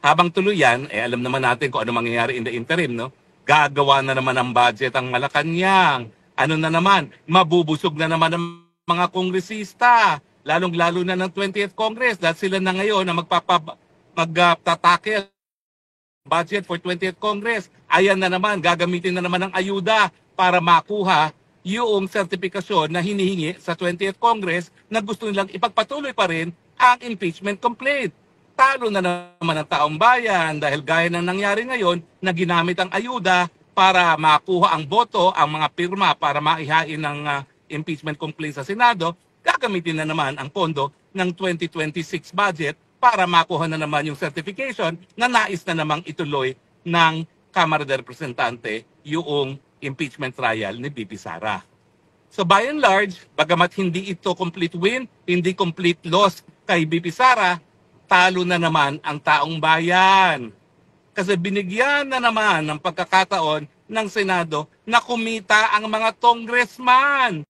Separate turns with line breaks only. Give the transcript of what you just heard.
habang tuloy yan, alam naman natin kung ano mangyayari in the interim, no? Gagawa na naman ng budget ang Malacanang. Ano na naman, mabubusog na naman ang mga kongresista, lalong-lalo na ng 20th Congress dahil sila na ngayon na magtatakil budget for 20th Congress. Ayan na naman, gagamitin na naman ng ayuda para makuha yung sertifikasyon na hinihingi sa 20th Congress na gusto nilang ipagpatuloy pa rin ang impeachment complaint. Talo na naman ang taong bayan dahil gaya ng nangyari ngayon na ginamit ang ayuda para makuha ang boto, ang mga pirma para maihain ng impeachment complaint sa Senado, gagamitin na naman ang pondo ng 2026 budget para makuha na naman yung certification na nais na namang ituloy ng Kamara de Representante yung impeachment trial ni BP Sara. So by and large, bagamat hindi ito complete win, hindi complete loss kay BP Sara, talo na naman ang taong bayan. Kasi binigyan na naman ng pagkakataon ng Senado na kumita ang mga congressman.